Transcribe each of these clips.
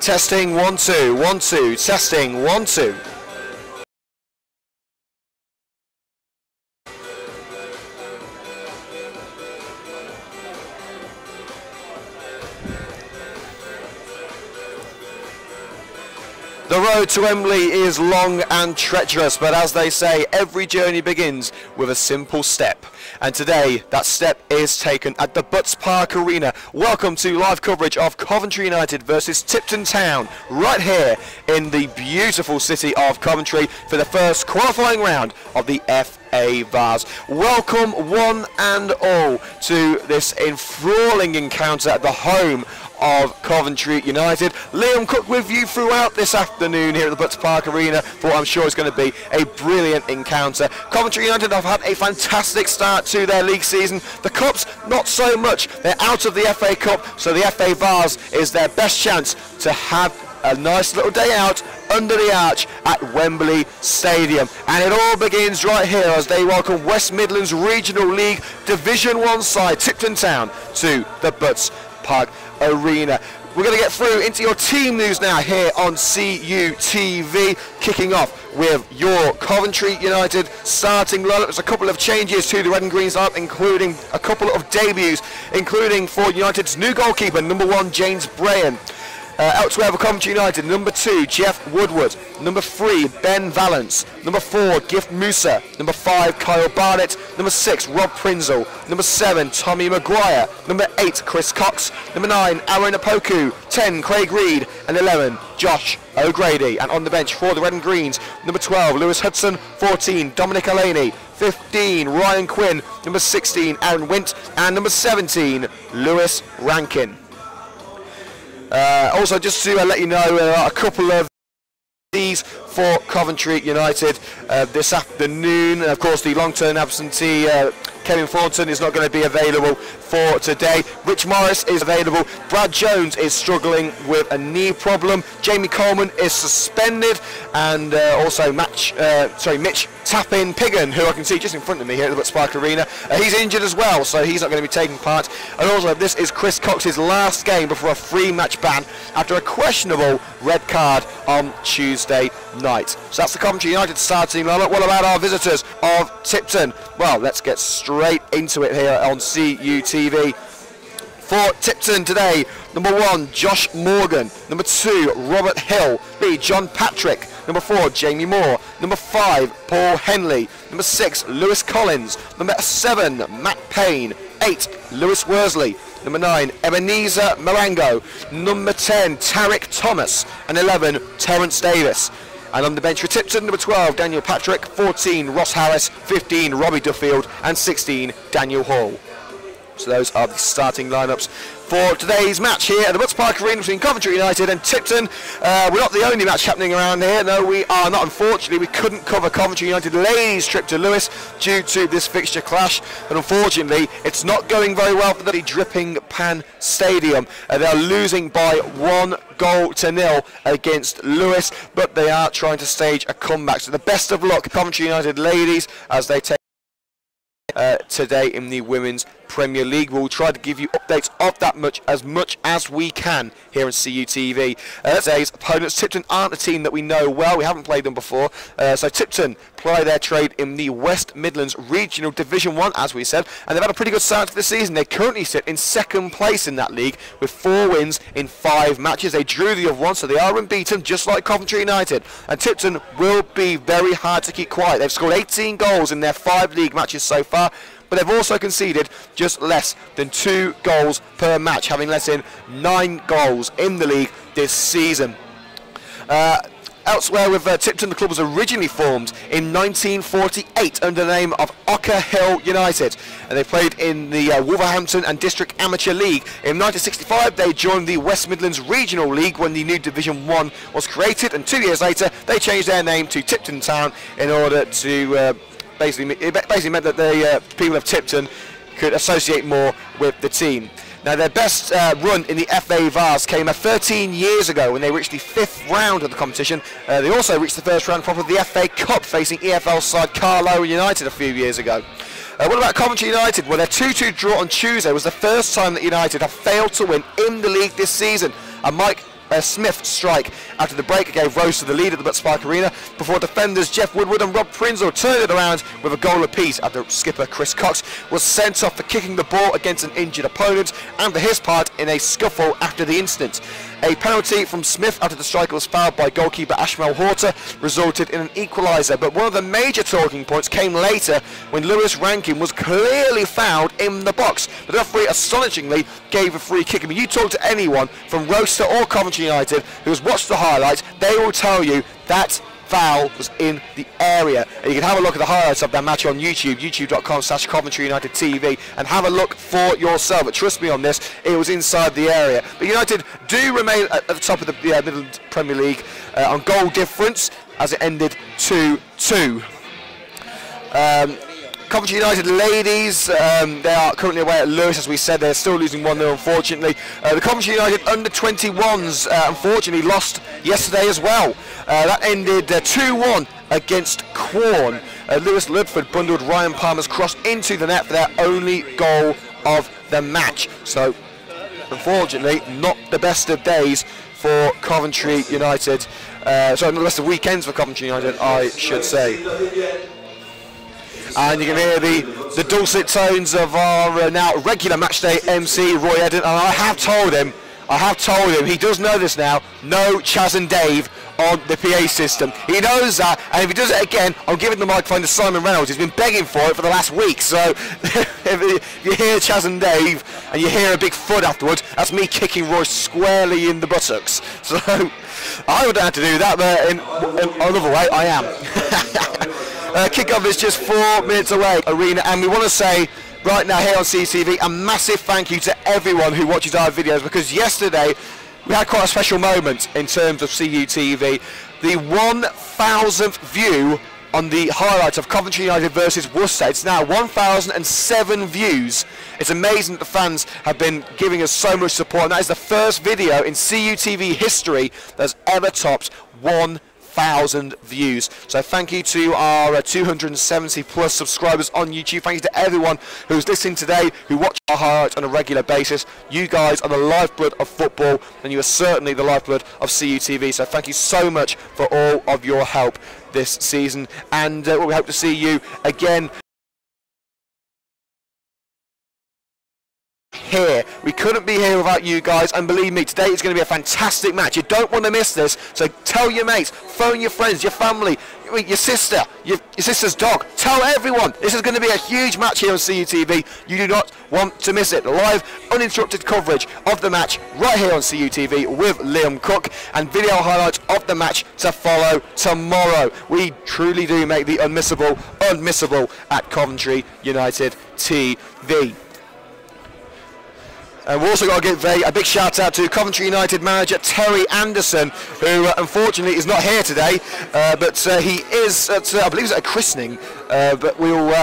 Testing 1 2 1 2. Testing 1 2. The road to Wembley is long and treacherous, but as they say, every journey begins with a simple step. And today, that step is taken at the Butts Park Arena. Welcome to live coverage of Coventry United versus Tipton Town, right here in the beautiful city of Coventry for the first qualifying round of the FA Vase. Welcome one and all to this enthralling encounter at the home of Coventry United. Liam Cook with you throughout this afternoon here at the Butts Park Arena for what I'm sure is going to be a brilliant encounter. Coventry United have had a fantastic start to their league season. The Cups, not so much. They're out of the FA Cup, so the FA Vase is their best chance to have a nice little day out under the arch at Wembley Stadium. And it all begins right here as they welcome West Midlands Regional League Division 1 side Tipton Town to the Butts Park Arena. We're going to get through into your team news now here on CUTV, kicking off with your Coventry United starting lineup. There's a couple of changes to the red and green lineup, including a couple of debuts, including for United's new goalkeeper, number 1 James Brayan. Elsewhere for Coventry United, number 2 Jeff Woodward, number 3 Ben Valance, number 4 Gift Musa, number 5 Kyle Barnett, number 6 Rob Prinzel, number 7 Tommy Maguire, number 8 Chris Cox, number 9 Aaron Apoku, 10 Craig Reed, and 11 Josh O'Grady. And on the bench for the red and greens, number 12 Lewis Hudson, 14 Dominic Allaney, 15 Ryan Quinn, number 16 Aaron Wint, and number 17 Lewis Rankin. Also, just to let you know, a couple of these for Coventry United this afternoon. Of course, the long-term absentee Kevin Thornton is not going to be available for today. Rich Morris is available. Brad Jones is struggling with a knee problem. Jamie Coleman is suspended, and also Mitch Tappin Piggin, who I can see just in front of me here at the Butts Park Arena, he's injured as well, so he's not going to be taking part. And also, this is Chris Cox's last game before a 3-match ban after a questionable red card on Tuesday night. So that's the Coventry United starting lineup. What about our visitors of Tipton? Well, let's get straight into it here on CUTV. For Tipton today, number 1 Josh Morgan, number 2 Robert Hill, B John Patrick, number 4 Jamie Moore, number 5 Paul Henley, number 6 Lewis Collins, number 7 Matt Payne, 8 Lewis Worsley, number 9 Ebenezer Marango, number 10 Tarek Thomas, and 11 Terence Davis. And on the bench for Tipton, number 12 Daniel Patrick, 14 Ross Harris, 15 Robbie Duffield, and 16 Daniel Hall. So those are the starting lineups for today's match here at the Butts Park Arena between Coventry United and Tipton. We're not the only match happening around here. No, we are not. Unfortunately, we couldn't cover Coventry United ladies' trip to Lewes due to this fixture clash. And unfortunately, it's not going very well for the Dripping Pan Stadium. They are losing by 1-0 against Lewes, but they are trying to stage a comeback. So the best of luck, Coventry United ladies, as they take today in the Women's Premier League. We'll try to give you updates of that much as we can here on CUTV. Today's opponents, Tipton, aren't a team that we know well. We haven't played them before. So Tipton ply their trade in the West Midlands Regional Division 1, as we said, and they've had a pretty good start to the season. They currently sit in 2nd place in that league with 4 wins in 5 matches. They drew the other one, so they are unbeaten, just like Coventry United. And Tipton will be very hard to keep quiet. They've scored 18 goals in their 5 league matches so far, but they've also conceded just less than 2 goals per match, having let in 9 goals in the league this season. Elsewhere with Tipton, the club was originally formed in 1948 under the name of Ocker Hill United, and they played in the Wolverhampton and District Amateur League. In 1965 they joined the West Midlands Regional League when the new Division 1 was created, and 2 years later they changed their name to Tipton Town in order to basically meant that the people of Tipton could associate more with the team. Now, their best run in the FA Vase came 13 years ago when they reached the 5th round of the competition. They also reached the 1st round proper of the FA Cup, facing EFL side Carlisle United a few years ago. What about Coventry United? Well, their 2-2 draw on Tuesday was the first time that United have failed to win in the league this season. And Mike Smith strike after the break gave Rose to the lead at the Butts Park Arena before defenders Jeff Woodward and Rob Prinzel turned it around with a goal apiece after skipper Chris Cox was sent off for kicking the ball against an injured opponent and for his part in a scuffle after the incident. A penalty from Smith after the striker was fouled by goalkeeper Ashmal Horter resulted in an equaliser, but one of the major talking points came later when Lewis Rankin was clearly fouled in the box. The referee astonishingly gave a free kick. I mean, you talk to anyone from Rochester or Coventry United who has watched the highlights, they will tell you that foul was in the area. And you can have a look at the highlights of that match on YouTube, youtube.com/Coventry United TV, and have a look for yourself. But trust me on this, it was inside the area. But United do remain at the top of the Midland Premier League on goal difference as it ended 2-2. Coventry United ladies, they are currently away at Lewis, as we said. They're still losing 1-0, unfortunately. The Coventry United under-21s, unfortunately, lost yesterday as well. That ended 2-1 against Quorn. Lewis Ludford bundled Ryan Palmer's cross into the net for their only goal of the match. So, unfortunately, not the best of days for Coventry United. Sorry, not the best of weekends for Coventry United, I should say. And you can hear the dulcet tones of our now regular matchday MC, Roy Eden. And I have told him, he does know this now, no Chaz and Dave on the PA system. He knows that, and if he does it again, I'm giving the microphone to Simon Reynolds. He's been begging for it for the last week. So if you hear Chaz and Dave and you hear a big thud afterwards, that's me kicking Roy squarely in the buttocks. So I wouldn't have to do that, but in another way, I am. Kickoff is just 4 minutes away, Arena, and we want to say right now here on CTV a massive thank you to everyone who watches our videos, because yesterday we had quite a special moment in terms of CUTV. The 1,000th view on the highlights of Coventry United versus Worcester. It's now 1,007 views. It's amazing that the fans have been giving us so much support, and that is the first video in CUTV history that's ever topped 1,000 views. So thank you to our 270 plus subscribers on YouTube. Thank you to everyone who's listening today, who watch our highlights on a regular basis. You guys are the lifeblood of football, and you are certainly the lifeblood of CUTV. So thank you so much for all of your help this season, and we hope to see you again here. We couldn't be here without you guys, and believe me, today is going to be a fantastic match. You don't want to miss this, so tell your mates, phone your friends, your family, your sister, your sister's dog. Tell everyone. This is going to be a huge match here on CUTV. You do not want to miss it. Live, uninterrupted coverage of the match right here on CUTV with Liam Cook, and video highlights of the match to follow tomorrow. We truly do make the unmissable at Coventry United TV. And we've also got to give a big shout out to Coventry United manager Terry Anderson, who unfortunately is not here today, but he is at, I believe he's at a christening, but we'll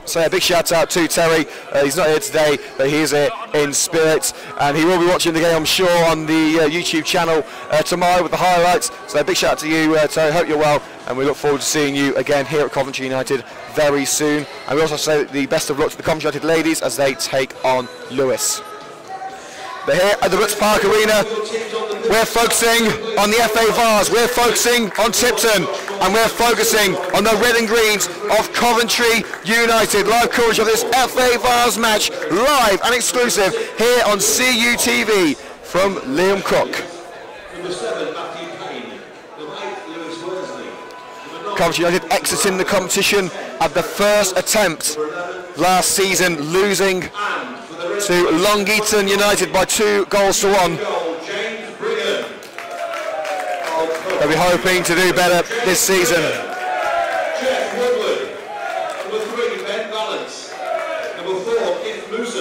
say a big shout out to Terry. He's not here today, but he is here in spirit, and he will be watching the game, I'm sure, on the YouTube channel tomorrow with the highlights. So a big shout out to you, Terry. Hope you're well, and we look forward to seeing you again here at Coventry United very soon. And we also say the best of luck to the Coventry United ladies as they take on Lewis. But here at the Butts Park Arena, we're focusing on the FA Vars, we're focusing on Tipton, and we're focusing on the red and greens of Coventry United. Live coverage of this FA Vars match, live and exclusive here on CUTV from Liam Cook. Coventry United exiting the competition at the first attempt last season, losing to Long Eaton United by 2-1. They'll be hoping to do better this season.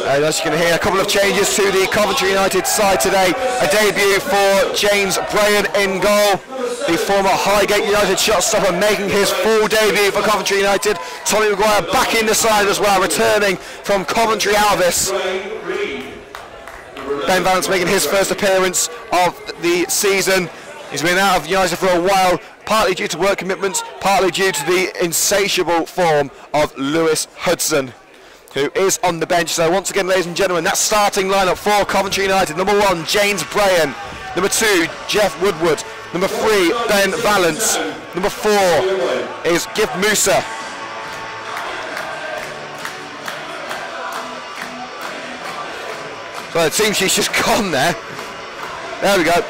And as you can hear, a couple of changes to the Coventry United side today. A debut for James Brayan in goal. The former Highgate United shot-stopper making his full debut for Coventry United. Tommy Maguire back in the side as well, returning from Coventry Alvis. Ben Vance making his first appearance of the season. He's been out of United for a while, partly due to work commitments, partly due to the insatiable form of Lewis Hudson, who is on the bench. So once again, ladies and gentlemen, that starting lineup for Coventry United. Number 1, James Brayan. Number 2, Jeff Woodward. Number 3, Ben Valance. Number 4 is Gift Musa. So the team sheet's just gone there. There we go.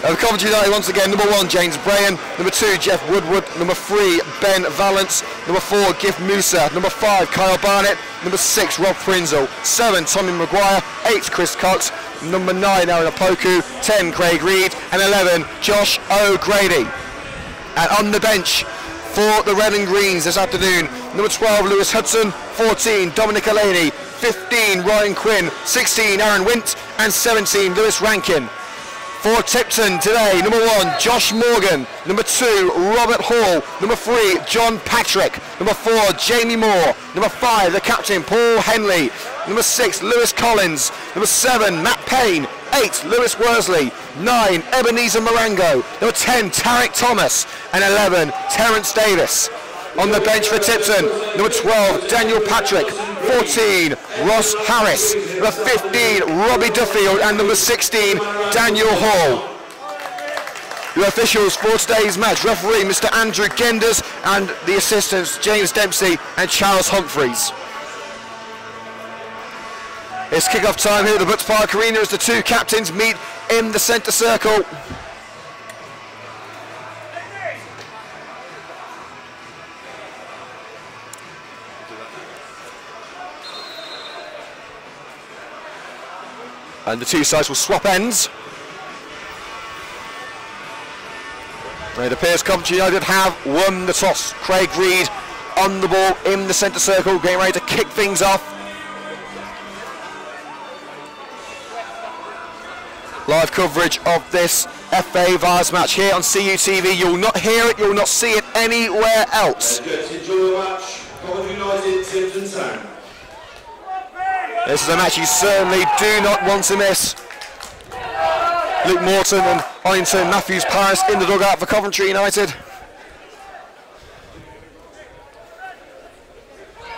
Coventry United once again, number 1, James Brayan. Number 2, Jeff Woodward. Number 3, Ben Valance. Number 4, Gift Musa. Number 5, Kyle Barnett. Number 6, Rob Prinzel. 7, Tommy Maguire. 8, Chris Cox. Number 9, Aaron Opoku. 10, Craig Reed. And 11, Josh O'Grady. And on the bench for the Red and Greens this afternoon, number 12, Lewis Hudson. 14, Dominic Aleni. 15, Ryan Quinn. 16, Aaron Wint. And 17, Lewis Rankin. For Tipton today, number 1, Josh Morgan. Number 2, Robert Hall. Number 3, John Patrick. Number 4, Jamie Moore. Number 5, the captain, Paul Henley. Number 6, Lewis Collins. Number 7, Matt Payne. 8, Lewis Worsley. 9, Ebenezer Marengo. Number 10, Tarek Thomas. And 11, Terence Davis. On the bench for Tipton, number 12, Daniel Patrick. 14, Ross Harris. Number 15, Robbie Duffield. And number 16, Daniel Hall. Your officials for today's match, referee Mr. Andrew Genders, and the assistants James Dempsey and Charles Humphreys. It's kick-off time here at the Butts Park Arena as the two captains meet in the centre circle. And the two sides will swap ends. And it appears Coventry United have won the toss. Craig Reed on the ball in the centre circle, getting ready to kick things off. Live coverage of this FA Vars match here on CUTV. You'll not hear it, you'll not see it anywhere else. Enjoy the match. Coventry United, Tipton Town. This is a match you certainly do not want to miss. Luke Morton and Ollington Matthews Paris in the dugout for Coventry United.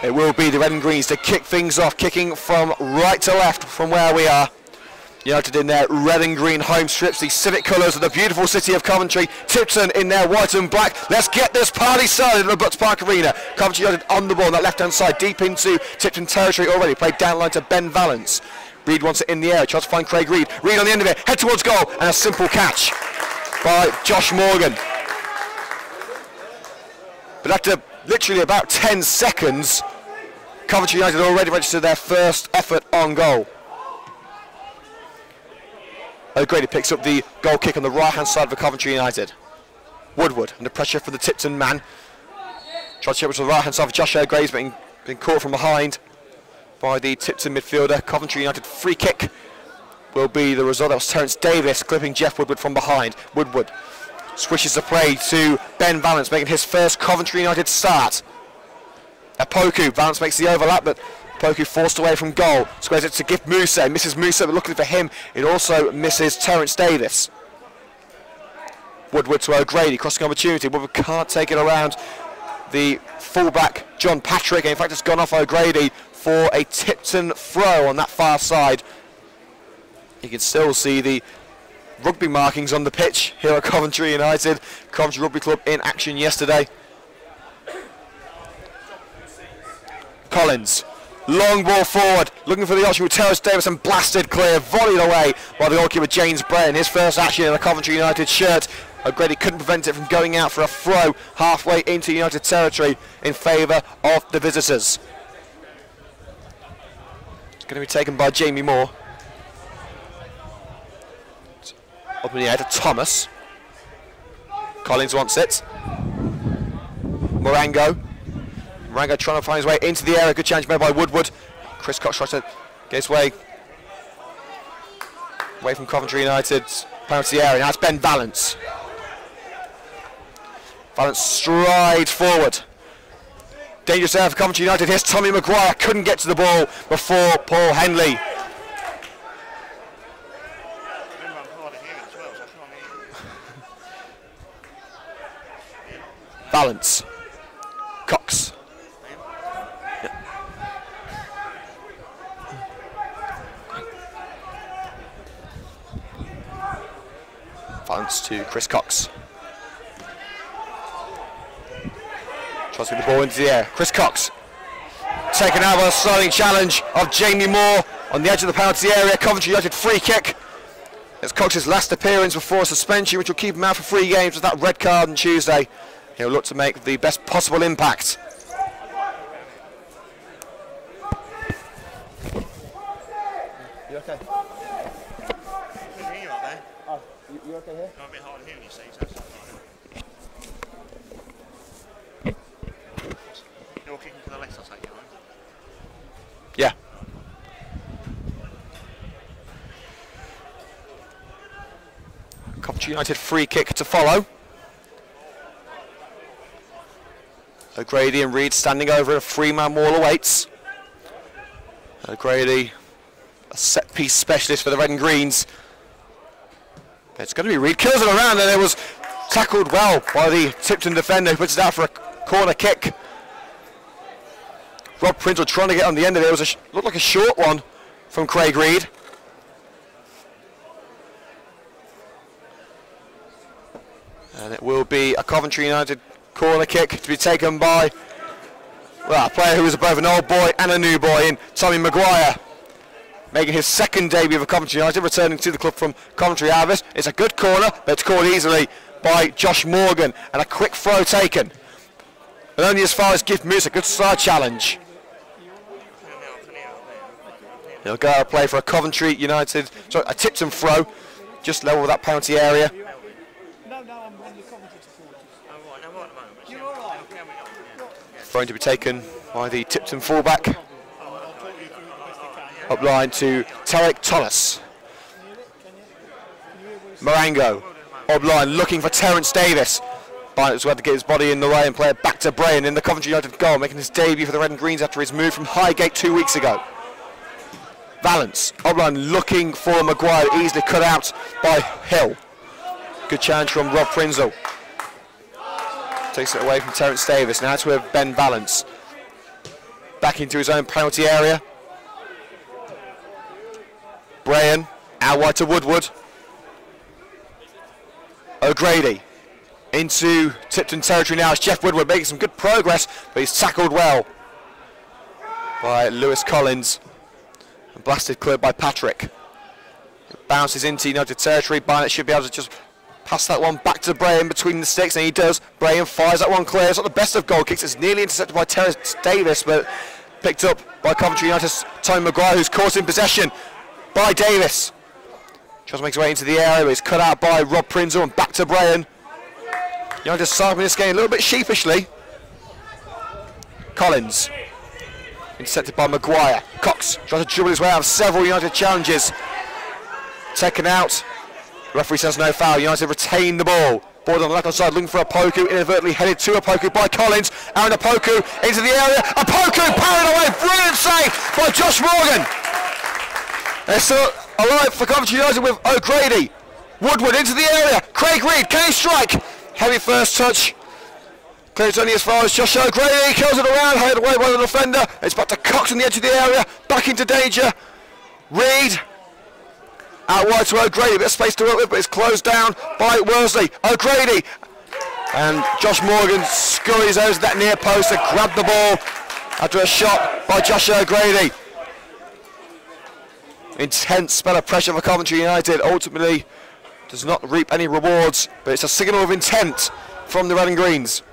It will be the Red and Greens to kick things off, kicking from right to left from where we are. United in their red and green home strips, the civic colours of the beautiful city of Coventry. Tipton in their white and black. Let's get this party started at the Butts Park Arena. Coventry United on the ball on that left-hand side, deep into Tipton territory already. Played down line to Ben Valance. Reed wants it in the air, tries to find Craig Reed. Reed on the end of it, head towards goal, and a simple catch by Josh Morgan. But after literally about 10 seconds, Coventry United already registered their first effort on goal. O'Grady picks up the goal kick on the right-hand side for Coventry United. Woodward under pressure for the Tipton man. Tries to chip to the right-hand side for Josh O'Grady's been caught from behind by the Tipton midfielder. Coventry United free kick will be the result. That was Terence Davis clipping Jeff Woodward from behind. Woodward swishes the play to Ben Valance, making his first Coventry United start. Opoku, Valance makes the overlap, but Opoku forced away from goal. Squares it to Gift Musa, misses Musa, but looking for him, it also misses Terence Davis. Woodward to O'Grady, crossing opportunity. Woodward can't take it around the fullback John Patrick, and in fact it's gone off O'Grady for a Tipton throw on that far side. You can still see the rugby markings on the pitch here at Coventry United. Coventry Rugby Club in action yesterday. Collins, long ball forward, looking for the option with Terence Davis and blasted clear, volleyed away by the goalkeeper James Brayan. His first action in a Coventry United shirt. O'Grady couldn't prevent it from going out for a throw halfway into United territory in favour of the visitors. It's going to be taken by Jamie Moore. Up in the air to Thomas. Collins wants it. Marengo trying to find his way into the area. Good challenge made by Woodward. Chris Cox tries to get his way away from Coventry United's penalty area. Now it's Ben Valance. Valance strides forward. Dangerous area for Coventry United. Here's Tommy Maguire. Couldn't get to the ball before Paul Henley. Valance. Cox. Balance to Chris Cox. Tries to get the ball into the air. Chris Cox. Taken out by a sliding challenge of Jamie Moore on the edge of the penalty area. Coventry United free kick. It's Cox's last appearance before a suspension, which will keep him out for 3 games with that red card on Tuesday. He'll look to make the best possible impact. You okay? I can hear you up there. Oh, you okay here? I'm a bit hard of hearing, you see, so that's fine. You're kicking to the left, I'll take you, right? Yeah. Coventry United free kick to follow. O'Grady and Reed standing over, a 3-man wall awaits. O'Grady, a set piece specialist for the red and greens. It's going to be Reed, kills it around, and it was tackled well by the Tipton defender, who puts it out for a corner kick. Rob Prince trying to get on the end of it. It was looked like a short one from Craig Reed. And it will be a Coventry United corner kick to be taken by, well, a player who is both an old boy and a new boy in Tommy Maguire, making his second debut for Coventry United, returning to the club from Coventry Harvest. It's a good corner, but it's caught easily by Josh Morgan, and a quick throw taken. But only as far as Gift Moose, a good side challenge. He'll go out and play for a Coventry United, sorry, a Tipton throw, just level with that penalty area. Thrown to be taken by the Tipton fullback. Up line to Tarek Thomas. Marango. Up line looking for Terence Davis. Barnett's had to get his body in the way and play it back to Brayan in the Coventry United goal, making his debut for the Red and Greens after his move from Highgate 2 weeks ago. Valance. Up line looking for Maguire, easily cut out by Hill. Good challenge from Rob Prinzel. Takes it away from Terence Davis. Now to Ben Valance. Back into his own penalty area. Brayan out wide to Woodward. O'Grady into Tipton territory now. It's Jeff Woodward making some good progress, but he's tackled well by Lewis Collins and blasted clear by Patrick. It bounces into United territory. Barnett should be able to just pass that one back to Brayan between the sticks, and he does. Brayan fires that one clear. It's not the best of goal kicks. It's nearly intercepted by Terence Davis, but picked up by Coventry United's Tommy Maguire, who's caught in possession by Davis. Tries to make his way into the area, but he's cut out by Rob Prinzel, and back to Brayan. United starting this game a little bit sheepishly. Collins. Intercepted by Maguire. Cox tries to dribble his way out of several United challenges. Taken out. The referee says no foul. United retain the ball. Ball on the left hand side, looking for Opoku, inadvertently headed to Opoku by Collins. Aaron Opoku into the area. Opoku powered away. Brilliant save by Josh Morgan. They're still alive for Coventry United with O'Grady. Woodward into the area. Craig Reed, can he strike? Heavy first touch. Clears only as far as Josh O'Grady. Kills it around, headed away by the defender. It's back to Cox on the edge of the area. Back into danger. Reed. Out wide to O'Grady, a bit of space to work with, but it's closed down by Worsley. O'Grady, and Josh Morgan scurries over that near post and grabbed the ball after a shot by Josh O'Grady. Intense spell of pressure for Coventry United, ultimately does not reap any rewards, but it's a signal of intent from the Red and Greens.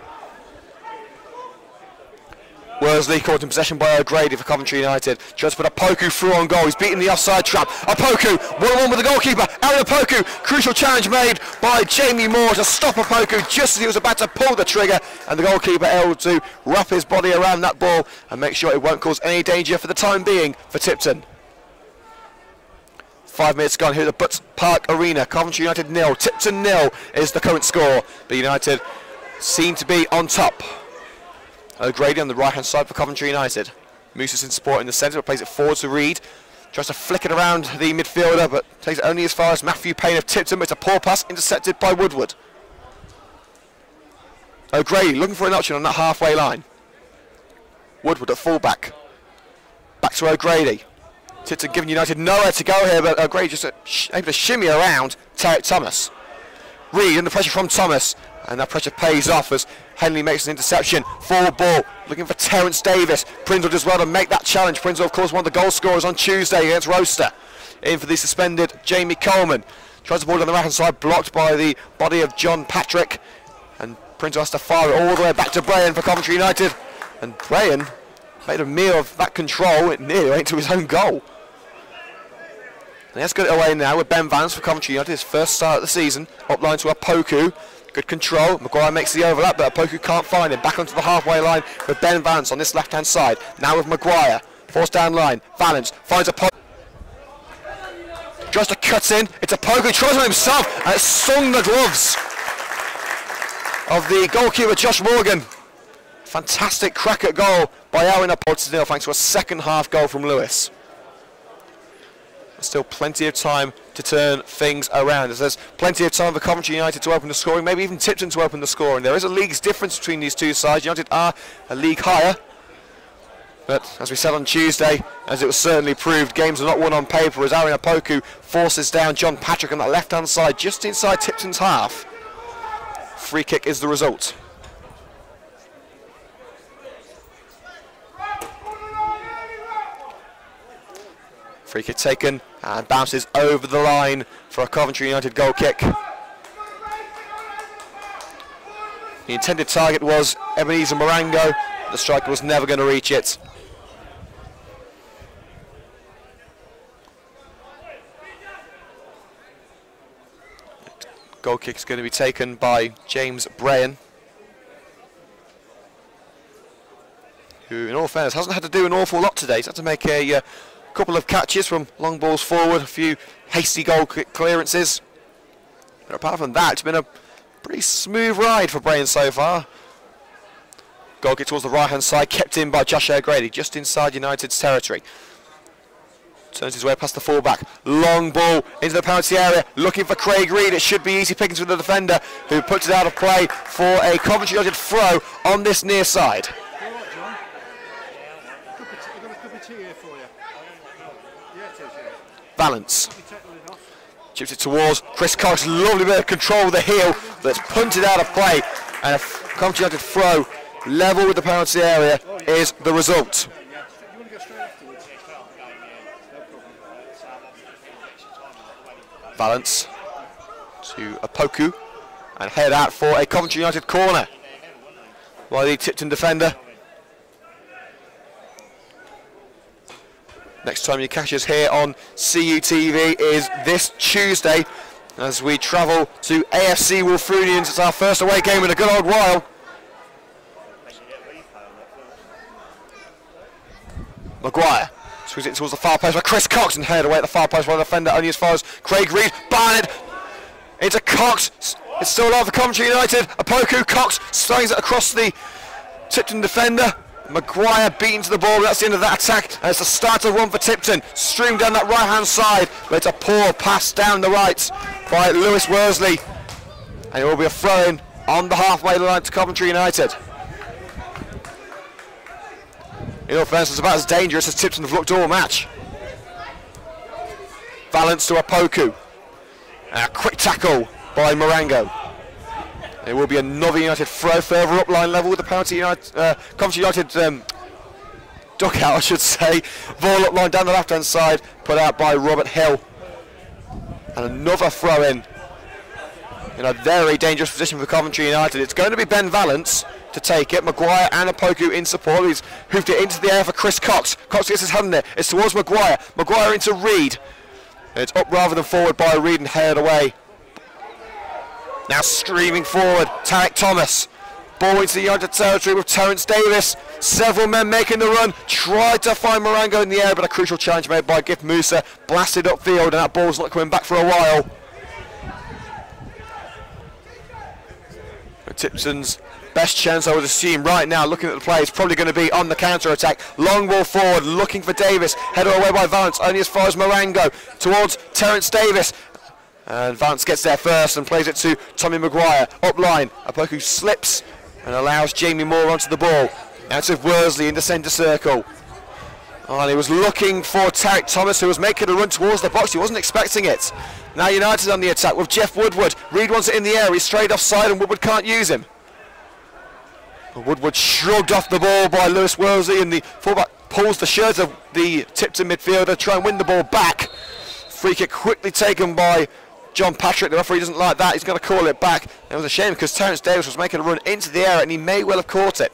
Worsley caught in possession by O'Grady for Coventry United. Tries to put Opoku through on goal. He's beaten the offside trap. Opoku, 1-1 with the goalkeeper. Aaron Opoku, crucial challenge made by Jamie Moore to stop Opoku just as he was about to pull the trigger, and the goalkeeper able to wrap his body around that ball and make sure it won't cause any danger for the time being for Tipton. 5 minutes gone here at the Butts Park Arena. Coventry United 0, Tipton 0 is the current score. But United seem to be on top. O'Grady on the right hand side for Coventry United. Moose is in support in the centre, but plays it forward to Reed. Tries to flick it around the midfielder, but takes it only as far as Matthew Payne of Tipton, but it's a poor pass intercepted by Woodward. O'Grady looking for an option on that halfway line. Woodward at fullback. Back to O'Grady. Tipton giving United nowhere to go here, but O'Grady just able to shimmy around Tarek Thomas. Reed and the pressure from Thomas. And that pressure pays off as Henley makes an interception. Forward ball, looking for Terence Davis. Pringle does well to make that challenge. Pringle, of course, one of the goal scorers on Tuesday against Roster. In for the suspended Jamie Coleman. Tries the ball down the right-hand side, blocked by the body of John Patrick. And Pringle has to fire it all the way back to Brayan for Coventry United. And Brayan made a meal of that control. It nearly went to his own goal. And let's get it away now with Ben Vance for Coventry United. His first start of the season. Up line to Opoku. Good control. Maguire makes the overlap, but Opoku can't find him. Back onto the halfway line with Ben Vance on this left-hand side. Now with Maguire. Forced down line. Valence finds Opoku. Tries to cut in. It's Opoku. Tries on himself. And it's stung the gloves of the goalkeeper, Josh Morgan. Fantastic crack at goal by Owen Opoku, thanks to a second half goal from Lewis. Still plenty of time to turn things around, as there's plenty of time for Coventry United to open the scoring, maybe even Tipton to open the scoring. There is a league's difference between these two sides. United are a league higher, but as we said on Tuesday, as it was certainly proved, games are not won on paper as Owen Opoku forces down John Patrick on that left-hand side, just inside Tipton's half. Free kick is the result. Free kick taken and bounces over the line for a Coventry United goal kick. The intended target was Ebenezer Marango. The striker was never going to reach it. Goal kick is going to be taken by James Brayan, who in all fairness hasn't had to do an awful lot today. He's had to make a couple of catches from long balls forward, a few hasty goal clearances. But apart from that, it's been a pretty smooth ride for Brayan so far. Goal kick towards the right-hand side, kept in by Josh O'Grady, just inside United's territory. Turns his way past the fullback. Long ball into the penalty area, looking for Craig Reed. It should be easy pickings with the defender, who puts it out of play for a Coventry United throw on this near side. Valence chips it towards Chris Cox. Lovely bit of control with the heel, that's punted out of play, and a Coventry United throw level with the penalty area is the result. Valence to Opoku and head out for a Coventry United corner by the Tipton defender. Next time you catch us here on CUTV is this Tuesday as we travel to AFC Wolfrunians. It's our first away game in a good old while. Maguire swings it towards the far post by Chris Cox and headed away at the far post by the defender only as far as Craig Reed. Barnett into Cox. It's still alive for Coventry United. Opoku, Cox slings it across the Tipton defender. Maguire beaten to the ball, but that's the end of that attack, and it's a start of one for Tipton. Streamed down that right-hand side, but it's a poor pass down the right by Lewis Worsley, and it will be a throw-in on the halfway line to Coventry United. In all fairness, it's about as dangerous as Tipton have looked all match. Valence to Opoku, and a quick tackle by Marango. It will be another United throw further up line level with the penalty Coventry United dugout, I should say. Ball up line down the left hand side, put out by Robert Hill. And another throw in a very dangerous position for Coventry United. It's going to be Ben Valence to take it. Maguire and Opoku in support. He's hoofed it into the air for Chris Cox. Cox gets his hand in there. It's towards Maguire. Maguire into Reed. It's up rather than forward by Reed and headed away. Now streaming forward, Tarek Thomas. Ball into the United territory with Terence Davis. Several men making the run. Tried to find Marango in the air, but a crucial challenge made by Gift Musa. Blasted upfield, and that ball's not coming back for a while. Tipton's best chance, I would assume, right now, looking at the play, is probably going to be on the counter-attack. Long ball forward, looking for Davis. Headed away by Valence, only as far as Marango. Towards Terence Davis. And Vance gets there first and plays it to Tommy Maguire. Up line, Opoku slips and allows Jamie Moore onto the ball. Out of Worsley in the centre circle. Oh, and he was looking for Tarek Thomas, who was making a run towards the box. He wasn't expecting it. Now United on the attack with Jeff Woodward. Reid wants it in the air. He's straight offside and Woodward can't use him. But Woodward shrugged off the ball by Lewis Worsley, and the fullback pulls the shirt of the Tipton midfielder, try and win the ball back. Free kick quickly taken by John Patrick. The referee doesn't like that. He's going to call it back. It was a shame because Terence Davis was making a run into the air and he may well have caught it.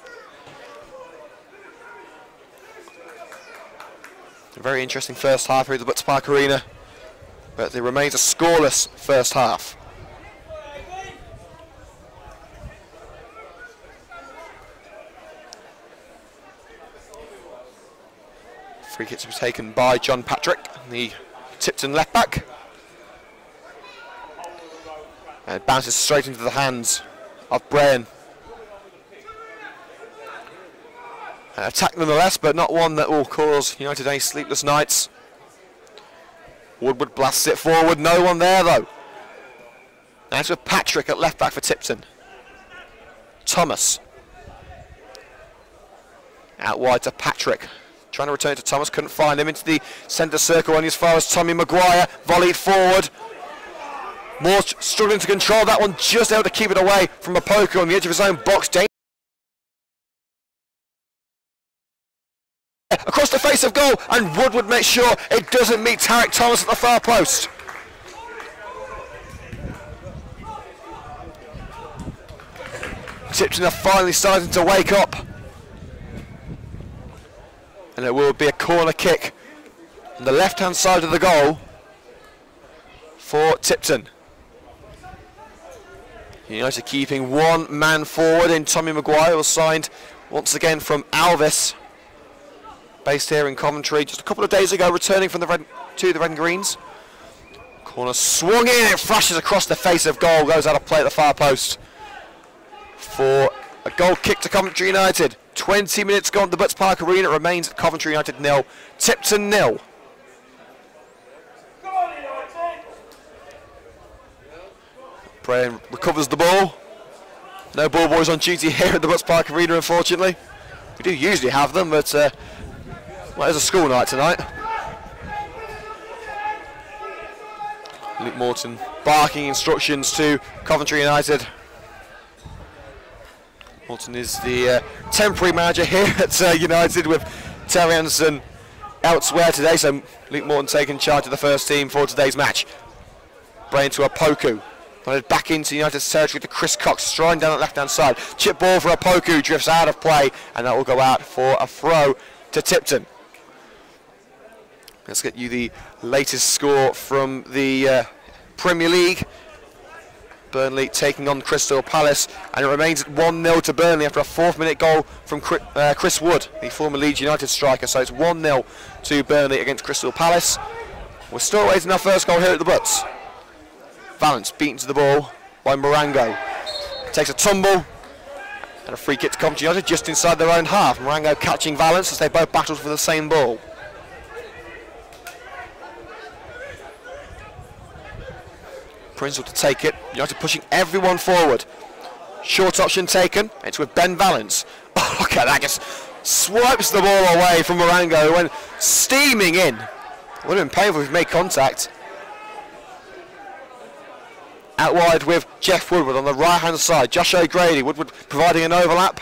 A very interesting first half here at the Butts Park Arena, but there remains a scoreless first half. Free kick to be taken by John Patrick, the Tipton left back. And it bounces straight into the hands of Brian. An attack nonetheless, but not one that will cause United any sleepless nights. Woodward blasts it forward, no one there though. Now it's with Patrick at left back for Tipton. Thomas. Out wide to Patrick. Trying to return to Thomas, couldn't find him. Into the centre circle, only as far as Tommy Maguire. Volleyed forward. Moore struggling to control that one, just able to keep it away from a poker on the edge of his own box. Across the face of goal, and Woodward makes sure it doesn't meet Tarek Thomas at the far post. Tipton are finally starting to wake up. And it will be a corner kick on the left-hand side of the goal for Tipton. United keeping one man forward in Tommy Maguire, was signed once again from Alvis, based here in Coventry, just a couple of days ago, returning from the Red and Greens. Corner swung in, it flashes across the face of goal, goes out of play at the far post for a goal kick to Coventry United. 20 minutes gone at the Butts Park Arena. It remains at Coventry United 0, Tipton 0. Brian recovers the ball. No ball boys on duty here at the Butts Park Arena, unfortunately. We do usually have them, but well, it's a school night tonight. Luke Morton barking instructions to Coventry United. Morton is the temporary manager here at United, with Terry Anderson elsewhere today, so Luke Morton taking charge of the first team for today's match. Brain to Opoku. Back into United's territory to Chris Cox, striding down the left-hand side. Chip ball for Opoku, drifts out of play, and that will go out for a throw to Tipton. Let's get you the latest score from the Premier League. Burnley taking on Crystal Palace, and it remains at 1-0 to Burnley after a 4th-minute goal from Chris Wood, the former Leeds United striker. So it's 1-0 to Burnley against Crystal Palace. We're still waiting our first goal here at the Butts. Valance beaten to the ball by Marango. Takes a tumble, and a free kick to Coventry United just inside their own half. Marango catching Valance as they both battled for the same ball. Prince to take it. United pushing everyone forward. Short option taken. It's with Ben Valance. Oh, look at that. Just swipes the ball away from Marango, who went steaming in. Would have been painful if he made contact. Out wide with Jeff Woodward on the right-hand side. Josh O'Grady. Woodward providing an overlap.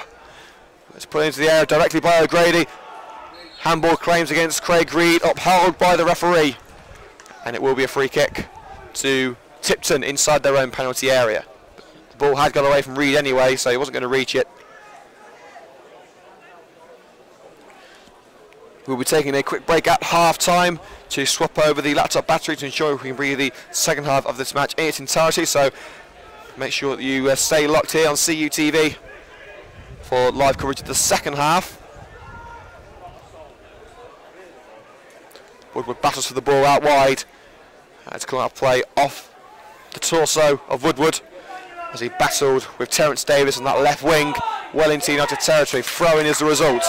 It's put into the air directly by O'Grady. Handball claims against Craig Reid, upheld by the referee. And it will be a free kick to Tipton inside their own penalty area. The ball had got away from Reid anyway, so he wasn't going to reach it. We'll be taking a quick break at half-time to swap over the laptop battery to ensure we can bring you the second half of this match in its entirety. So make sure that you stay locked here on CUTV for live coverage of the second half. Woodward battles for the ball out wide. It's come out of play off the torso of Woodward as he battled with Terence Davis on that left wing, well into United territory. Throw-in is the result.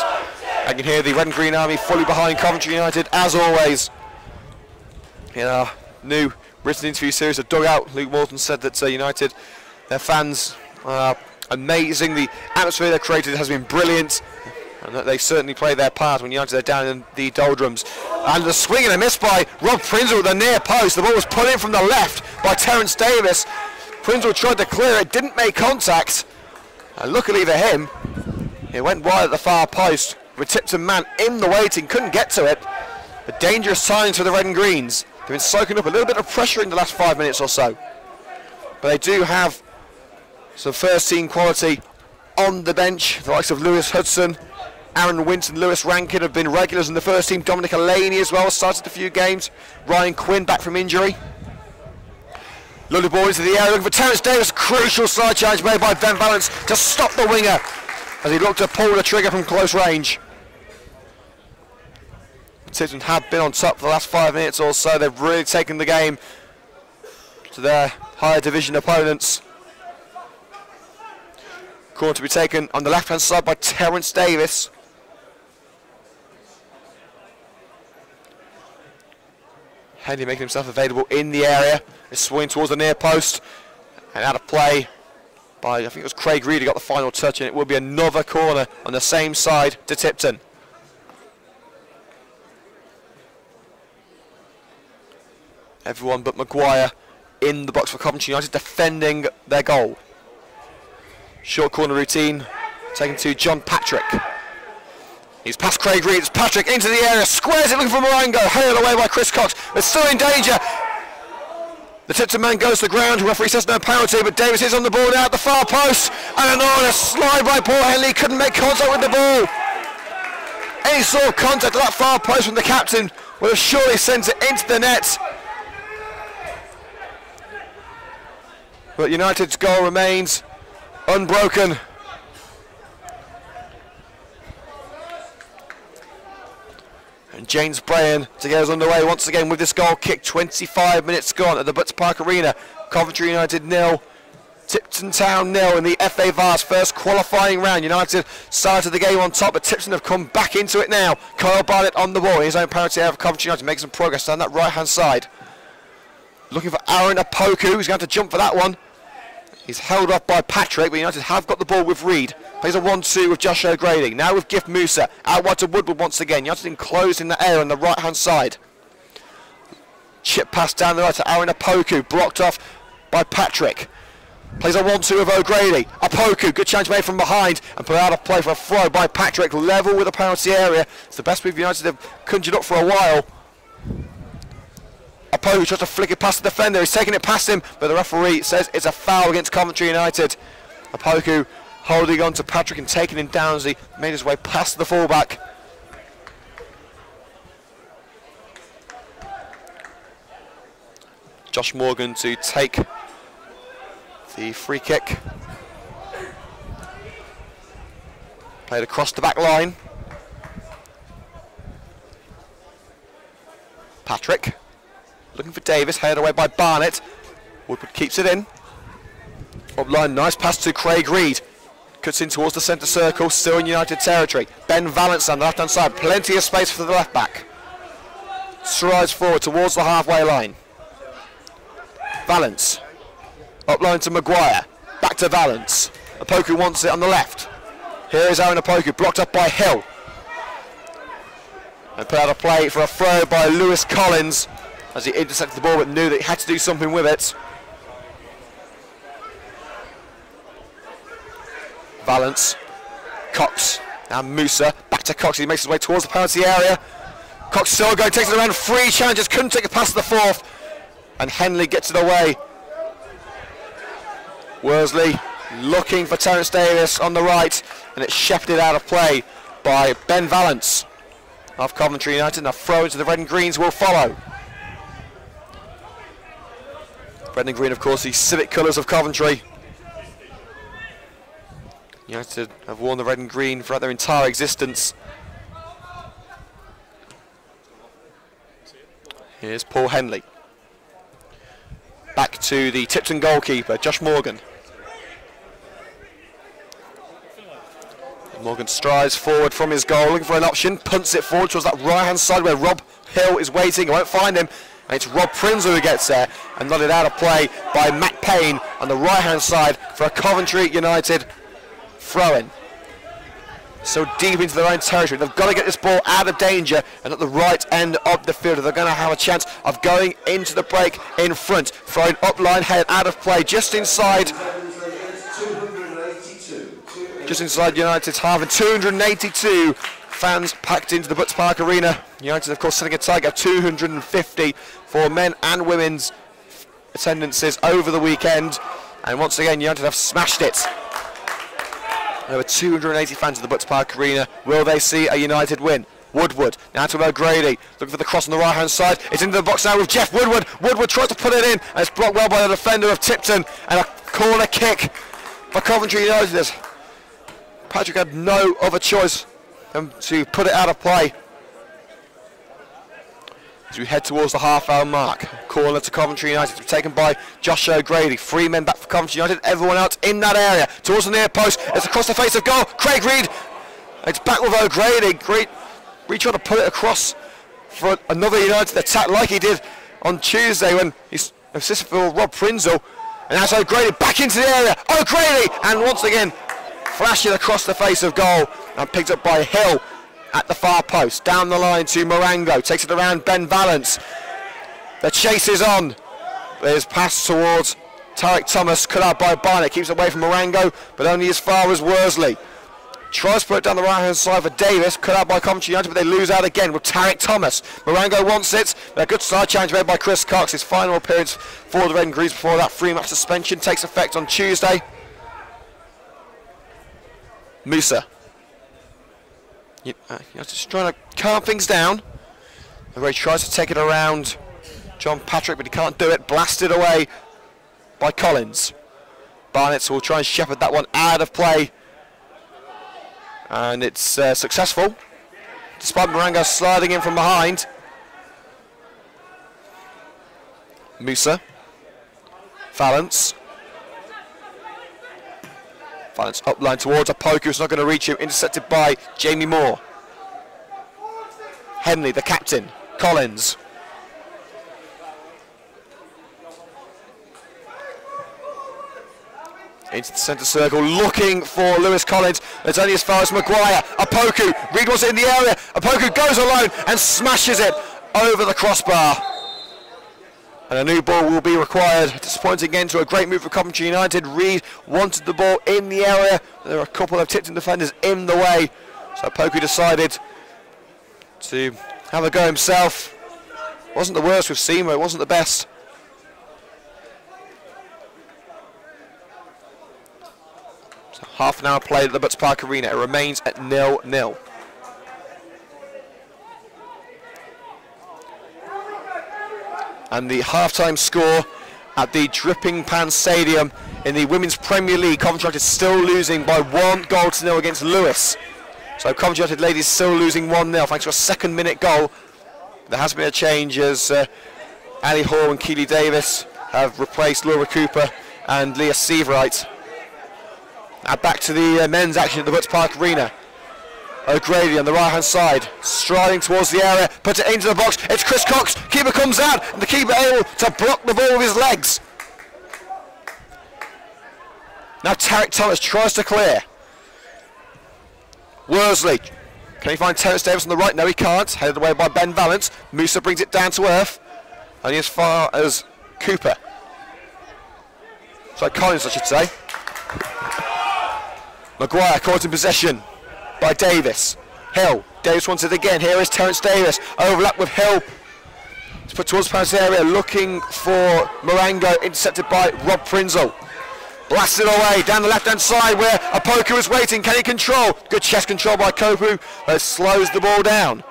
I can hear the Red and Green Army fully behind Coventry United, as always. In our new written interview series, The Dugout, Luke Morton said that United, their fans are amazing. The atmosphere they've created has been brilliant. And they certainly play their part when United are down in the doldrums. And the swing and a miss by Rob Prinzel at the near post. The ball was put in from the left by Terence Davis. Prinzel tried to clear it, didn't make contact. And luckily for him, it went wide at the far post. With Tipton man in the waiting, couldn't get to it. A dangerous sign for the red and greens. They've been soaking up a little bit of pressure in the last 5 minutes or so. But they do have some first team quality on the bench. The likes of Lewis Hudson, Aaron Winton, Lewis Rankin have been regulars in the first team. Dominic Alaney as well, started a few games. Ryan Quinn back from injury. Lovely ball into the area, looking for Terence Davis. Crucial side challenge made by Ben Valence to stop the winger as he looked to pull the trigger from close range. Tipton have been on top for the last 5 minutes or so. They've really taken the game to their higher division opponents. Corner to be taken on the left hand side by Terence Davis. Henley making himself available in the area. It's swinging towards the near post and out of play by, I think it was Craig Reed who got the final touch, and it will be another corner on the same side to Tipton. Everyone but Maguire in the box for Coventry United defending their goal. Short corner routine taken to John Patrick. He's past Craig Reed, it's Patrick into the area, squares it looking for Marango, hurled away by Chris Cox, but still in danger. The Tipton man goes to the ground, the referee says no penalty, but Davis is on the ball now at the far post, and a slide by Paul Henley, couldn't make contact with the ball. Any sort of contact at that far post from the captain would have surely sent it into the net. But United's goal remains unbroken. And James Brayan to get us underway once again with this goal kick. 25 minutes gone at the Butts Park Arena. Coventry United 0, Tipton Town 0 in the FA Vars first qualifying round. United started the game on top, but Tipton have come back into it now. Kyle Barnett on the ball, his own penalty out of Coventry United, making some progress down that right hand side. Looking for Aaron Apoku, who's going to jump for that one. He's held off by Patrick, but United have got the ball with Reed. Plays a 1-2 with Josh O'Grady. Now with Gift Musa. Out wide to Woodward once again. United enclosed in the air on the right-hand side. Chip pass down the right to Aaron Apoku. Blocked off by Patrick. Plays a 1-2 with O'Grady. Apoku, good chance made from behind. And put out of play for a throw by Patrick. Level with the penalty area. It's the best move United have conjured up for a while. Apoku tries to flick it past the defender. He's taking it past him, but the referee says it's a foul against Coventry United. Apoku holding on to Patrick and taking him down as he made his way past the fullback. Josh Morgan to take the free kick. Played across the back line. Patrick. Looking for Davis, headed away by Barnett. Woodward keeps it in. Up line, nice pass to Craig Reed. Cuts in towards the centre circle, still in United territory. Ben Valence on the left hand side, plenty of space for the left back. Strides forward towards the halfway line. Valence. Up line to Maguire. Back to Valence. Apoku wants it on the left. Here is Aaron Apoku, blocked up by Hill. And put out a play for a throw by Lewis Collins, as he intercepted the ball but knew that he had to do something with it. Valence, Cox, now Musa, back to Cox, he makes his way towards the penalty area. Cox still going, takes it around, three challenges, couldn't take it past the fourth. And Henley gets it away. Worsley looking for Terence Davis on the right, and it's shepherded out of play by Ben Valence of Coventry United. Now throw into the red and greens will follow. Red and green, of course, the civic colours of Coventry. United have worn the red and green throughout their entire existence. Here's Paul Henley. Back to the Tipton goalkeeper, Josh Morgan. Morgan strides forward from his goal, looking for an option, punts it forward towards that right-hand side where Rob Hill is waiting. He won't find him. And it's Rob Prinzel who gets there and nodded out of play by Matt Payne on the right-hand side for a Coventry United throw-in. so deep into their own territory. They've got to get this ball out of danger and at the right end of the field. They're going to have a chance of going into the break in front. Throwing up line, head out of play, just inside United's half, and 282 fans packed into the Butts Park Arena. United, of course, setting a target of 250 for men and women's attendances over the weekend. And once again, United have smashed it. Over 280 fans in the Butts Park Arena. Will they see a United win? Woodward, now to O'Grady, looking for the cross on the right hand side. It's into the box now with Jeff Woodward. Woodward tries to put it in, and it's blocked well by the defender of Tipton. And a corner kick for Coventry United. Patrick had no other choice than to put it out of play. As we head towards the half-hour mark, corner to Coventry United, taken by Josh O'Grady. 3 men back for Coventry United, everyone else in that area. Towards the near post, it's across the face of goal. Craig Reed, it's back with O'Grady. Reed trying to put it across for another United attack like he did on Tuesday when he's assisted for Rob Prinzel. And that's O'Grady back into the area. O'Grady, and once again, flashing across the face of goal and picked up by Hill at the far post. Down the line to Marango, takes it around Ben Valance. The chase is on. There's pass towards Tarek Thomas, cut out by Barnett, keeps away from Marango, but only as far as Worsley. Tries to put it down the right hand side for Davis, cut out by Coventry United, but they lose out again with Tarek Thomas. Marango wants it. A good side challenge made by Chris Cox, his final appearance for the Red and Greens before that 3-match suspension takes effect on Tuesday. Musa. Just trying to calm things down. Ray tries to take it around John Patrick, but he can't do it. Blasted away by Collins. Barnett will try and shepherd that one out of play. And it's successful, despite Marango sliding in from behind. Musa. Valance. Valance up line towards Apoku, who's not going to reach him. Intercepted by Jamie Moore. Henley, the captain. Collins. Into the centre circle, looking for Lewis Collins. It's only as far as Maguire. Apoku, Reed wants it in the area. Apoku goes alone and smashes it over the crossbar. And a new ball will be required. Disappointing again to a great move for Coventry United. Reed wanted the ball in the area. There are a couple of Tipton defenders in the way. So Apoku decided to have a go himself. Wasn't the worst with Seymour, it wasn't the best. Half an hour played at the Butts Park Arena. It remains at 0-0. And the half-time score at the Dripping Pan Stadium in the Women's Premier League. Coventry United still losing by 1-0 against Lewis. So Coventry United ladies still losing 1-0 thanks to a second-minute goal. There has been a change as Ali Hall and Keely Davis have replaced Laura Cooper and Leah Seaverite. Now back to the men's action at the Butts Park Arena. O'Grady on the right hand side, striding towards the area, puts it into the box. It's Chris Cox, keeper comes out, and the keeper able to block the ball with his legs. Now Tarek Thomas tries to clear. Worsley, can he find Terence Davis on the right? No, he can't. Headed away by Ben Valance. Musa brings it down to earth, only as far as Cooper. So Collins, I should say. Maguire caught in possession by Davis. Hill. Davis wants it again. Here is Terence Davis. Overlap with Hill. It's put towards the penalty area, looking for Marango, intercepted by Rob Prinzel. Blasted away down the left-hand side where Apoku is waiting. Can he control? Good chest control by Kopu, but it slows the ball down.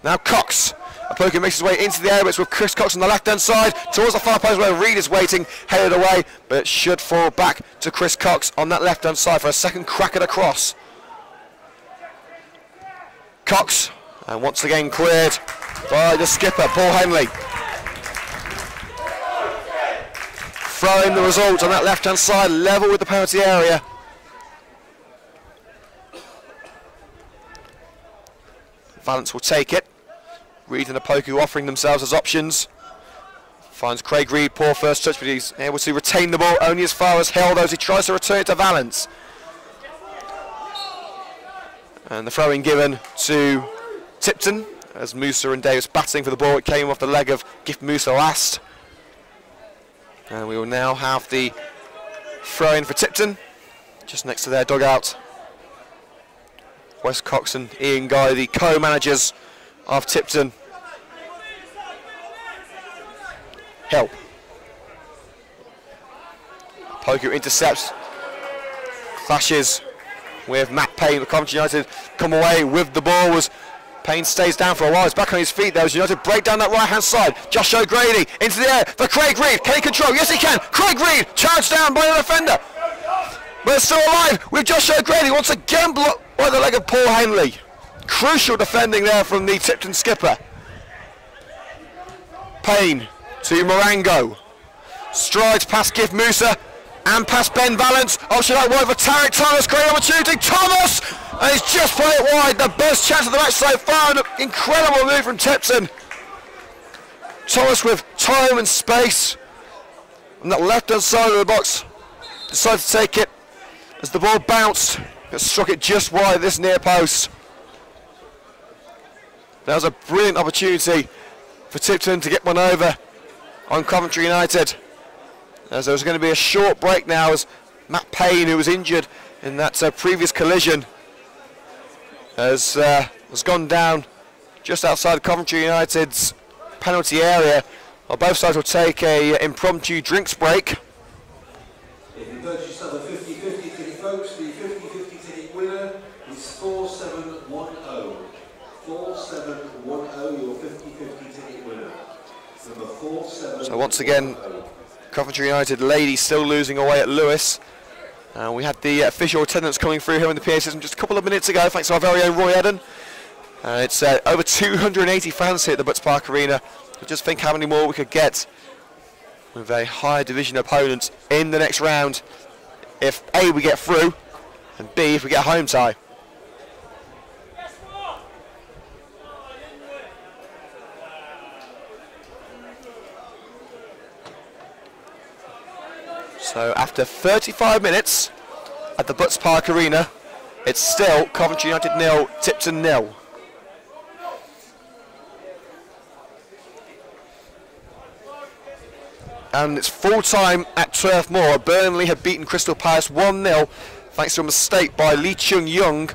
Now Cox. Apoku makes his way into the area, but it's with Chris Cox on the left-hand side, towards the far post where Reed is waiting, headed away, but it should fall back to Chris Cox on that left-hand side for a second crack at a cross. Cox, and once again cleared by the skipper, Paul Henley. Throwing the result on that left-hand side, level with the penalty area. Valance will take it. Reed and Apoku offering themselves as options. Finds Craig Reed, poor first touch, but he's able to retain the ball only as far as Hill, though, as he tries to return it to Valance. And the throw-in given to Tipton as Musa and Davis batting for the ball. It came off the leg of Gift Musa last. And we will now have the throw-in for Tipton, just next to their dugout. Wes Cox and Ian Guy, the co-managers of Tipton. Hill. Poker intercepts. Clashes with Matt Payne. The Coventry United come away with the ball. Payne stays down for a while. He's back on his feet there as United break down that right-hand side. Josh O'Grady into the air for Craig Reed. Can he control? Yes, he can. Craig Reed charged down by the defender. But it's still alive with Josh O'Grady. Once again blocked by the leg of Paul Henley. Crucial defending there from the Tipton skipper. Payne to Morango. Strides past Gift Musa and past Ben Valance. Option out wide for Tarek Thomas. Great opportunity. Thomas! And he's just put it wide. The best chance of the match so far. An incredible move from Tipton. Thomas with time and space on that left-hand side of the box. Decided to take it as the ball bounced. It struck it just wide this near post. That was a brilliant opportunity for Tipton to get one over on Coventry United. As there was going to be a short break now as Matt Payne, who was injured in that previous collision, has gone down just outside Coventry United's penalty area. Well, both sides will take a impromptu drinks break. If you purchase on the 50-50 ticket, folks, the 50-50 ticket winner is 4710. 4710, your 50-50 ticket winner. Number 4710. So once again, Coventry United ladies still losing away at Lewis. We had the official attendance coming through here in the PA system just a couple of minutes ago, thanks to our very own Roy Eden. It's over 280 fans here at the Butts Park Arena. Just think how many more we could get with a higher division opponent in the next round if A, we get through, and B, if we get a home tie. So after 35 minutes at the Butts Park Arena, it's still Coventry United 0, Tipton 0. And it's full time at Turf Moor. Burnley have beaten Crystal Palace 1-0 thanks to a mistake by Lee Chung Young,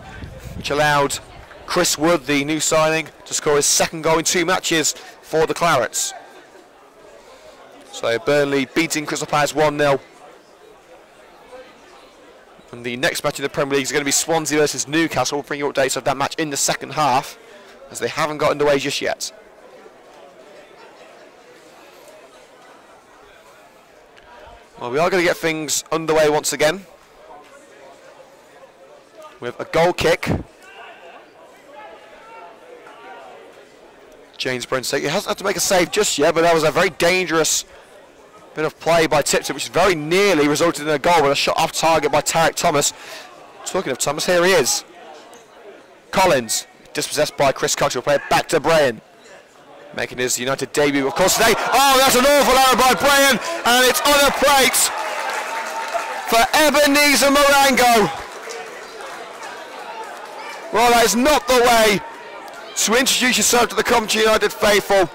which allowed Chris Wood, the new signing, to score his second goal in 2 matches for the Clarets. So Burnley beating Crystal Palace 1-0. And the next match in the Premier League is going to be Swansea versus Newcastle. We'll bring you updates of that match in the second half, as they haven't got underway just yet. Well, we are going to get things underway once again with a goal kick. James Brent's, he hasn't had to make a save just yet, but that was a very dangerous bit of play by Tipton, which very nearly resulted in a goal with a shot off target by Tarek Thomas. Talking of Thomas, here he is. Collins, dispossessed by Chris Cox, will play it back to Brayan. Making his United debut, of course, today. Oh, that's an awful error by Brayan, and it's on a plate for Ebenezer Morango. Well, that is not the way to introduce yourself to the Coventry United faithful.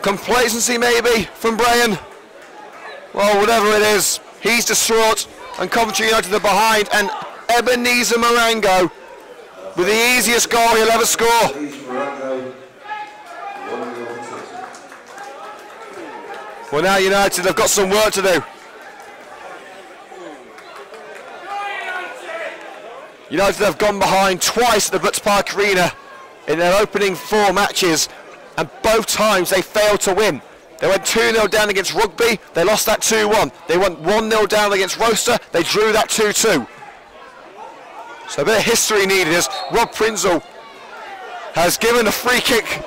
Complacency maybe from Brayan. Well, whatever it is, he's distraught, and Coventry United are behind, and Ebenezer Morango with the easiest goal he'll ever score. Well, now United have got some work to do. United have gone behind twice at the Butts Park Arena in their opening 4 matches, and both times they failed to win. They went 2-0 down against Rugby, they lost that 2-1. They went 1-0 down against Roster, they drew that 2-2. So a bit of history needed as Rob Prinzel has given a free kick.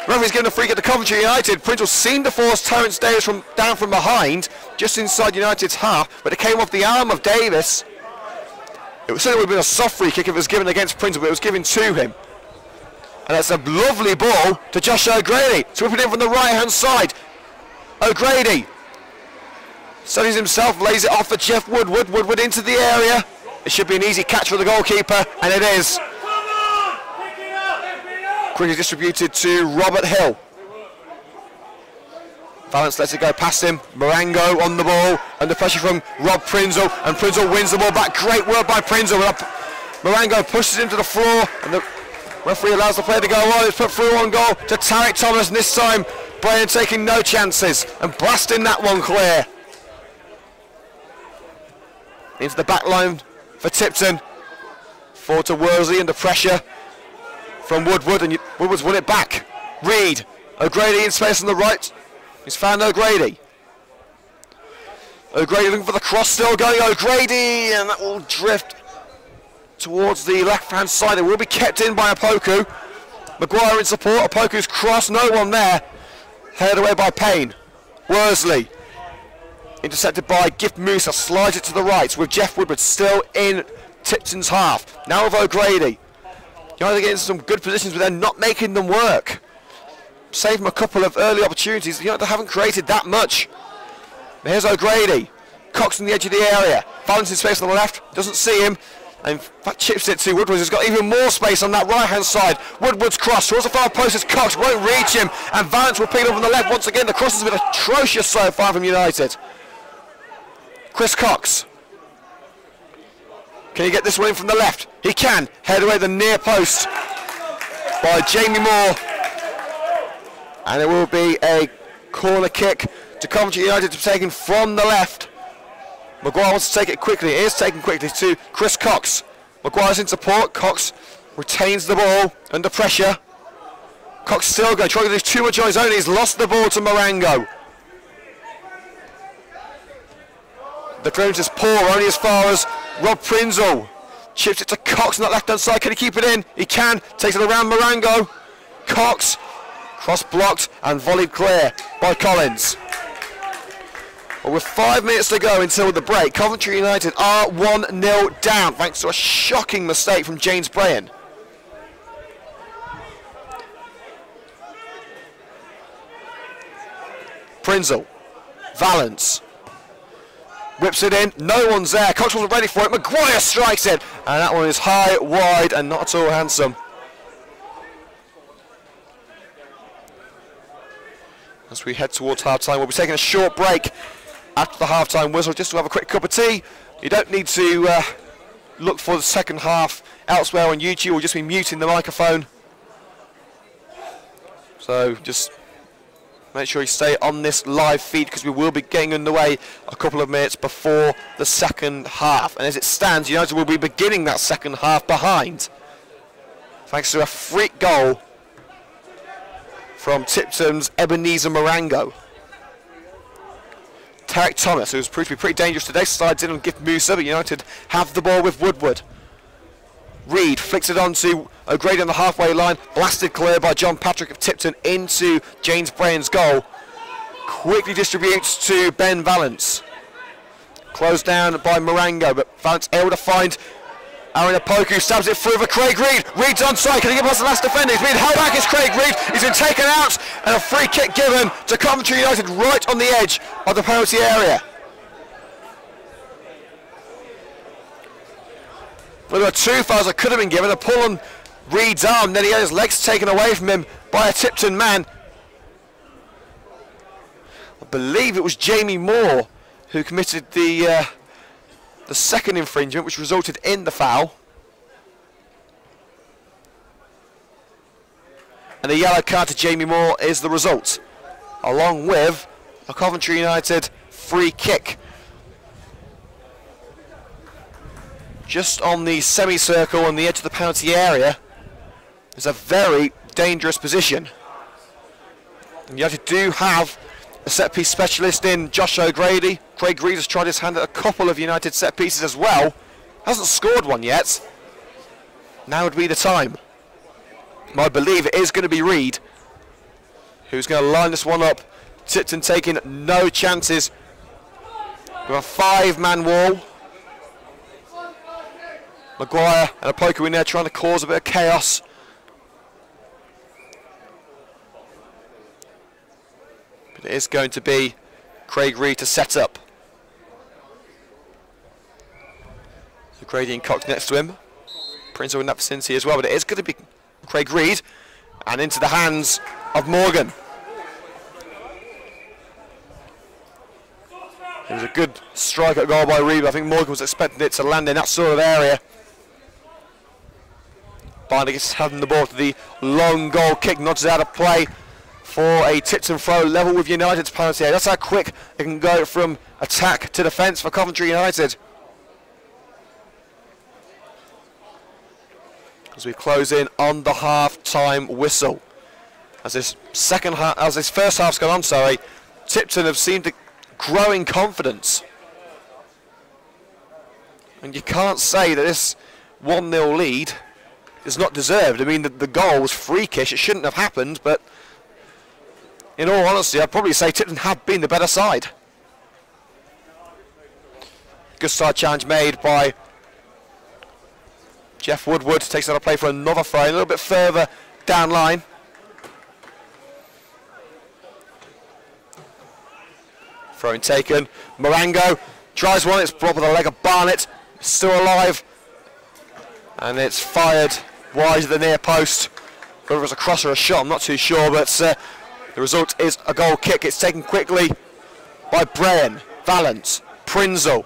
Referee's given a free kick to Coventry United. Prinzel seemed to force Terence Davis down from behind, just inside United's half, but it came off the arm of Davis. It certainly would have been a soft free kick if it was given against Prinzel, but it was given to him. And that's a lovely ball to Josh O'Grady, swooping in from the right-hand side. O'Grady studies himself, lays it off for Jeff Woodward. Woodward into the area. It should be an easy catch for the goalkeeper, and it is. Quickly distributed to Robert Hill. Valance lets it go past him. Marango on the ball, under pressure from Rob Prinzel, and Prinzel wins the ball back. Great work by Prinzel. Marango pushes him to the floor, and the referee allows the player to go on. It's put through on goal to Tarek Thomas, and this time Brian taking no chances and blasting that one clear. Into the back line for Tipton. Forward to Worsley under pressure from Woodward, and Woodward's won it back. Reed, O'Grady in space on the right. He's found O'Grady. O'Grady looking for the cross, still going O'Grady, and that will drift towards the left-hand side. It will be kept in by Opoku. Maguire in support. Opoku's cross, no one there. Headed away by Payne. Worsley. Intercepted by Gift Musa, slides it to the right with Jeff Woodward still in Tipton's half. Now with O'Grady. United getting some good positions, but they're not making them work. Save them a couple of early opportunities. United haven't created that much. But here's O'Grady. Cox on the edge of the area. Valance in space on the left. Doesn't see him. And that chips it to Woodward, who's got even more space on that right-hand side. Woodward's cross towards the far post as Cox won't reach him. And Valance will pick it up on the left once again. The cross has been atrocious so far from United. Chris Cox. Can he get this one in from the left? He can. Head away the near post by Jamie Moore. And it will be a corner kick to Coventry United to be taken from the left. Maguire wants to take it quickly. It is taken quickly to Chris Cox. Maguire's in support. Cox retains the ball under pressure. Cox still going, trying to do too much on his own. He's lost the ball to Marango. The clearance is poor, only as far as Rob Prinzel. Chips it to Cox on that left-hand side. Can he keep it in? He can. Takes it around Marango. Cox. Cross blocked and volleyed clear by Collins. Well, with 5 minutes to go until the break, Coventry United are 1-0 down thanks to a shocking mistake from James Brayan. Prinzel. Valance. Whips it in, no one's there. Cox wasn't ready for it. Maguire strikes it, and that one is high, wide, and not at all handsome. As we head towards half-time, we'll be taking a short break after the half-time whistle just to have a quick cup of tea. You don't need to look for the second half elsewhere on YouTube. We'll just be muting the microphone. So just make sure you stay on this live feed because we will be getting underway a couple of minutes before the second half. And as it stands, United will be beginning that second half behind, thanks to a freak goal from Tipton's Ebenezer Marango. Tarek Thomas, who's proved to be pretty dangerous today, slides in on Gift Musa, but United have the ball with Woodward. Reed flicks it on to O'Grady on the halfway line, blasted clear by John Patrick of Tipton into James Brayan's goal. Quickly distributes to Ben Valance. Closed down by Marango, but Valance able to find Aaron Opoku, stabs it through for Craig Reed. Reed's onside, can he get past the last defender? He's been held back, it's Craig Reed. He's been taken out, and a free kick given to Coventry United right on the edge of the penalty area. Well, there were two fouls that could have been given. A pull on Reed's arm, then he had his legs taken away from him by a Tipton man. I believe it was Jamie Moore who committed the second infringement, which resulted in the foul. And the yellow card to Jamie Moore is the result, along with a Coventry United free kick. Just on the semicircle on the edge of the penalty area. It's a very dangerous position. And United do have a set-piece specialist in Josh O'Grady. Craig Reed has tried his hand at a couple of United set-pieces as well. Hasn't scored one yet. Now would be the time. I believe it is going to be Reed who's going to line this one up. Tipton taking no chances with a 5-man wall. Maguire and Opoku in there trying to cause a bit of chaos. But it is going to be Craig Reed to set up. So Grady and Cox next to him. Prinzel in that vicinity as well, but it is going to be Craig Reed. and into the hands of Morgan. It was a good strike at goal by Reed. I think Morgan was expecting it to land in that sort of area. Binder gets having the ball to the long goal kick, nudges out of play for a Tipton throw, level with United's penalty area. That's how quick it can go from attack to defence for Coventry United. As we close in on the half-time whistle. As this first half's gone on, Tipton have seemed to grow in confidence. And you can't say that this 1-0 lead is not deserved. I mean, the goal was freakish. It shouldn't have happened, but in all honesty, I'd probably say Tipton have been the better side. Good side challenge made by Jeff Woodward. Takes out a play for another throw, a little bit further down line. Throwing taken. Marango tries one. It's brought with the leg of Barnett. Still alive. And it's fired wide of the near post. Whether it was a cross or a shot, I'm not too sure, but the result is a goal kick. It's taken quickly by Brayan, Valance, Prinzel.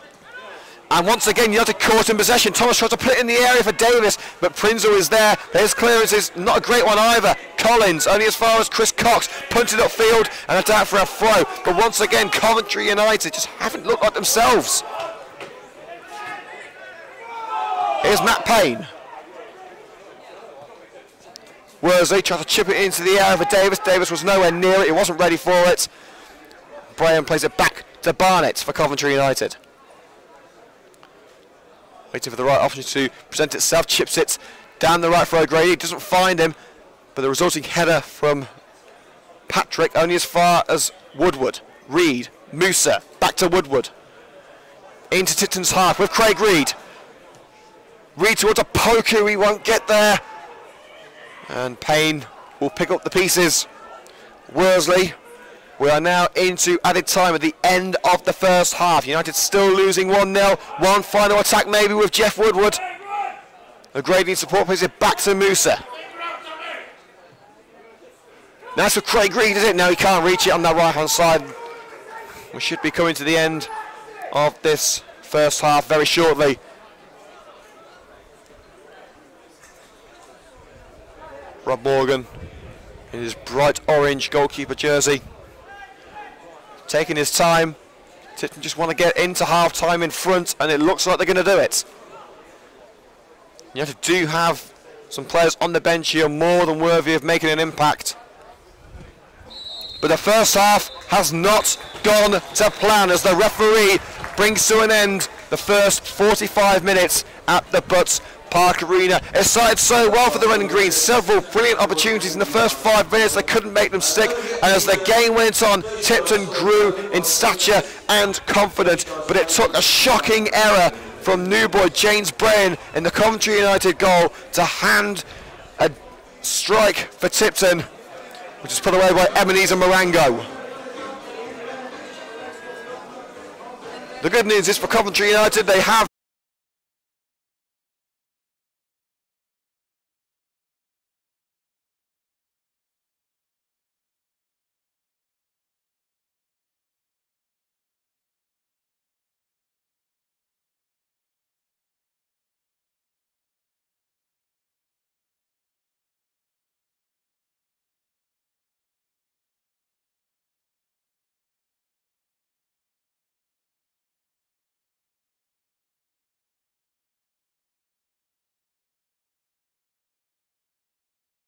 And once again, United caught in possession. Thomas tries to put it in the area for Davis, but Prinzel is there. His clearance is not a great one either. Collins, only as far as Chris Cox, punted upfield and attacked for a throw. But once again, Coventry United just haven't looked like themselves. Here's Matt Payne. Worsley tried to chip it into the area for Davis. Davis was nowhere near it. He wasn't ready for it. Brayan plays it back to Barnett for Coventry United. Waiting for the right option to present itself. Chips it down the right for O'Grady. Doesn't find him. But the resulting header from Patrick only as far as Woodward. Reed. Musa. Back to Woodward. Into Tipton's half with Craig Reed. Reed towards a Poku. He won't get there. And Payne will pick up the pieces. Worsley. We are now into added time at the end of the first half. United still losing 1-0. One final attack maybe with Jeff Woodward. O'Grady support plays it back to Musa. Now it's for Craig Reed, is it? No, he can't reach it on that right hand side. We should be coming to the end of this first half very shortly. Rob Morgan in his bright orange goalkeeper jersey. Taking his time. Tipton just want to get into half time in front, and it looks like they're going to do it. United do have some players on the bench here more than worthy of making an impact. But the first half has not gone to plan as the referee brings to an end the first 45 minutes at the Butts Park Arena. It started so well for the Red and Green. Several brilliant opportunities in the first 5 minutes. They couldn't make them stick. And as the game went on, Tipton grew in stature and confidence. But it took a shocking error from new boy James Brayan in the Coventry United goal to hand a strike for Tipton, which is put away by Ebenezer Marango. The good news is for Coventry United, they have